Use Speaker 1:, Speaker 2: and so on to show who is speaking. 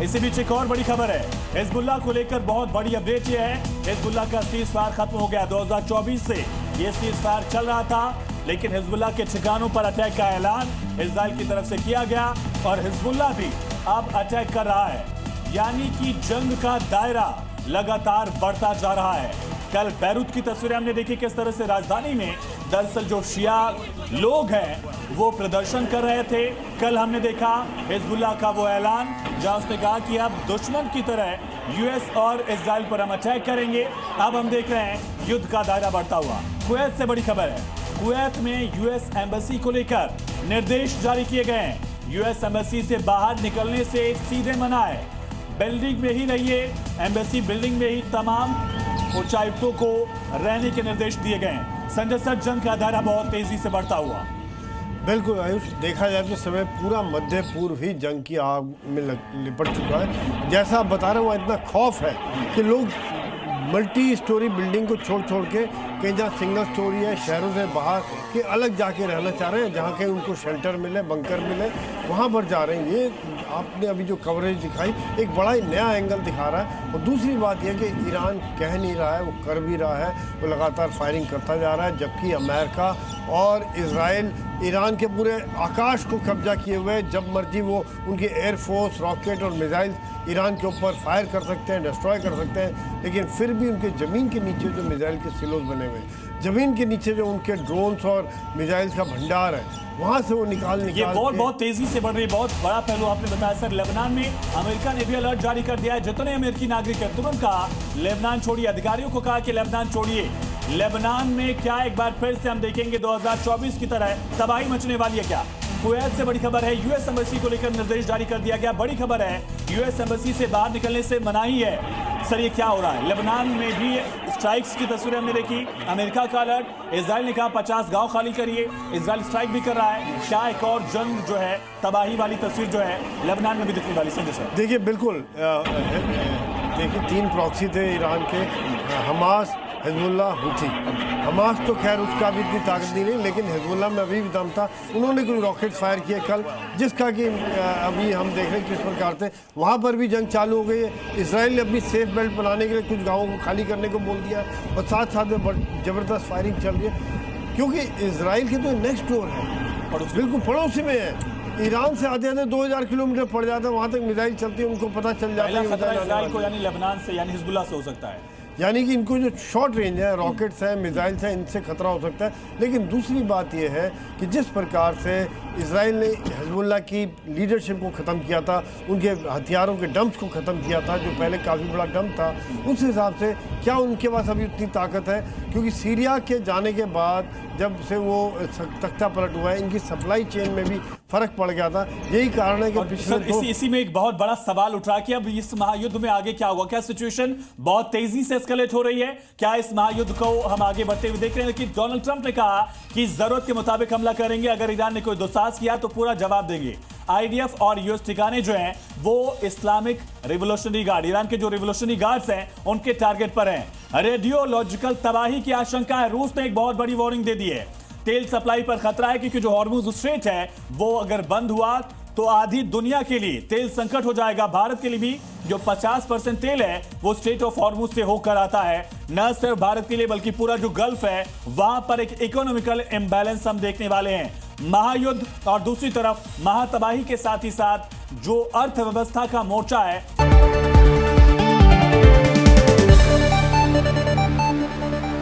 Speaker 1: इसी बीच एक और बड़ी खबर है, हिजबुल्लाह को लेकर बहुत बड़ी अपडेट ये है। हिजबुल्लाह का सीज फायर खत्म हो गया। 2024 से ये सीज फायर चल रहा था, लेकिन हिजबुल्लाह के ठिकानों पर अटैक का ऐलान इजराइल की तरफ से किया गया और हिजबुल्लाह भी अब अटैक कर रहा है। यानी कि जंग का दायरा लगातार बढ़ता जा रहा है। कल बैरूत की तस्वीरें हमने देखी, किस तरह से राजधानी में दरअसल जो शिया लोग हैं वो प्रदर्शन कर रहे थे। कल हमने देखा हिजबुल्लाह का वो ऐलान जहां उसने कहा कि अब दुश्मन की तरह यूएस और इजराइल पर हम अटैक करेंगे। अब हम देख रहे हैं युद्ध का दायरा बढ़ता हुआ। कुवैत से बड़ी खबर है, कुवैत में यूएस एम्बेसी को लेकर निर्देश जारी किए गए हैं। यूएस एम्बेसी से बाहर निकलने से सीधे मना है। बिल्डिंग में ही रहिए, एम्बेसी बिल्डिंग में ही तमाम उच्चायुक्तों को रहने के निर्देश दिए गए हैं। संजय सर, जंग का दायरा बहुत तेजी से बढ़ता हुआ।
Speaker 2: बिल्कुल आयुष, देखा जाए तो समय पूरा मध्य पूर्व ही जंग की आग में लिपट चुका है। जैसा आप बता रहे हो, वहाँ इतना खौफ है कि लोग मल्टी स्टोरी बिल्डिंग को छोड़ के कहीं जहाँ सिंगल स्टोरी है, शहरों से बाहर के अलग जाके रहना चाह रहे हैं, जहाँ कहीं उनको शेल्टर मिले, बंकर मिले, वहाँ पर जा रहे हैं। ये आपने अभी जो कवरेज दिखाई एक बड़ा ही नया एंगल दिखा रहा है। और दूसरी बात यह कि ईरान कह नहीं रहा है, वो कर भी रहा है, वो लगातार फायरिंग करता जा रहा है, जबकि अमेरिका और इजराइल ईरान के पूरे आकाश को कब्जा किए हुए, जब मर्जी वो उनकी एयरफोर्स, रॉकेट और मिसाइल ईरान के ऊपर फायर कर सकते हैं, डिस्ट्रॉय कर सकते हैं। लेकिन फिर भी उनके ज़मीन के नीचे जो मिसाइल के सिलोज बने हुए हैं, ज़मीन के नीचे जो उनके ड्रोन्स और मिसाइल्स का भंडार है, वहाँ से वो निकाल
Speaker 1: ये बहुत तेजी से बढ़ रही, बहुत बड़ा पहलू आपने बताया सर। लेबनान में अमेरिका ने भी अलर्ट जारी कर दिया है। जितने अमेरिकी नागरिक हैं तुरंत कहा लेबनान छोड़िए, अधिकारियों को कहा कि लेबनान छोड़िए। लेबनान में क्या एक बार फिर से हम देखेंगे 2024 की तरह तबाही मचने वाली है क्या? कुवैत से बड़ी खबर है, यूएस एम्बेसी को लेकर निर्देश जारी कर दिया गया। बड़ी खबर है, यूएस एम्बेसी से बाहर निकलने से मनाही है। सर, ये क्या हो रहा है? लेबनान में भी स्ट्राइक्स की तस्वीरें हमने देखी, अमेरिका का अलर्ट, इजराइल ने कहा 50 गांव खाली करिए, इजराइल स्ट्राइक भी कर रहा है। क्या एक और जंग जो है, तबाही वाली तस्वीर जो है लेबनान में भी दिखने वाली? संजय सर,
Speaker 2: देखिए बिल्कुल, देखिए 3 प्रॉक्सी थे ईरान के, हमास, हिजबुल्लाह, हुथी। हमास तो खैर उसका भी इतनी ताकत नहीं रही, लेकिन हिजबुल्लाह में अभी भी दम था। उन्होंने कोई रॉकेट फायर किए कल, जिसका कि अभी हम देख रहे हैं किस प्रकार से वहाँ पर भी जंग चालू हो गई है। इसराइल ने अपनी सेफ बेल्ट बनाने के लिए कुछ गाँवों को खाली करने को बोल दिया और साथ साथ में ज़बरदस्त फायरिंग चल रही है, क्योंकि इसराइल के तो नेक्स्ट डोर है, बिल्कुल पड़ोसी में है। ईरान से आते आते 2000 किलोमीटर पड़ जाता है, वहाँ तक मिसाइल चलती है, उनको पता चल जाता है
Speaker 1: इजराइल को यानी लेबनान से यानी हिजबुल्लाह से हो सकता है।
Speaker 2: यानी कि इनको जो शॉर्ट रेंज है, रॉकेट्स हैं, मिसाइल्स हैं, इनसे खतरा हो सकता है। लेकिन दूसरी बात यह है कि जिस प्रकार से इजराइल ने हिजबुल्लाह की लीडरशिप को ख़त्म किया था, उनके हथियारों के डंप्स को ख़त्म किया था, जो पहले काफ़ी बड़ा डंप था, उस हिसाब से क्या उनके पास अभी उतनी ताकत है? क्योंकि सीरिया के जाने के बाद जब से वो तख्ता पलट हुआ है, इनकी सप्लाई चेन में भी फर्क पड़ गया था। यही कारण है कि पिछले
Speaker 1: इसी में एक बहुत बड़ा सवाल उठ रहा है कि अब इस महायुद्ध में आगे क्या होगा? क्या सिचुएशन बहुत तेजी से एस्केलेट हो रही है? क्या इस महायुद्ध को हम आगे बढ़ते हुए देख रहे हैं? लेकिन डोनाल्ड ट्रंप ने कहा कि जरूरत के मुताबिक हमला करेंगे, अगर ईरान ने कोई दुस्साहस किया तो पूरा जवाब देंगे। आईडीएफ और यूएस ठिकाने जो हैं वो इस्लामिक रिवोल्यूशनरी गार्ड, ईरान के जो रिवोल्यूशनरी गार्ड्स हैं उनके टारगेट पर हैं। रेडियोलॉजिकल तबाही की आशंका है। रूस ने एक बहुत बड़ी वार्निंग दे दी है। तेल सप्लाई पर खतरा है, क्योंकि जो हॉर्मुज स्ट्रेट है वो अगर बंद हुआ तो आधी दुनिया के लिए तेल संकट हो जाएगा। भारत के लिए भी जो 50% तेल है वो स्ट्रेट ऑफ हॉर्मुज से होकर आता है। न सिर्फ भारत के लिए बल्कि पूरा जो गल्फ है वहां पर एक इकोनॉमिकल इंबैलेंस हम देखने वाले हैं। महायुद्ध और दूसरी तरफ महातबाही के साथ ही साथ जो अर्थव्यवस्था का मोर्चा है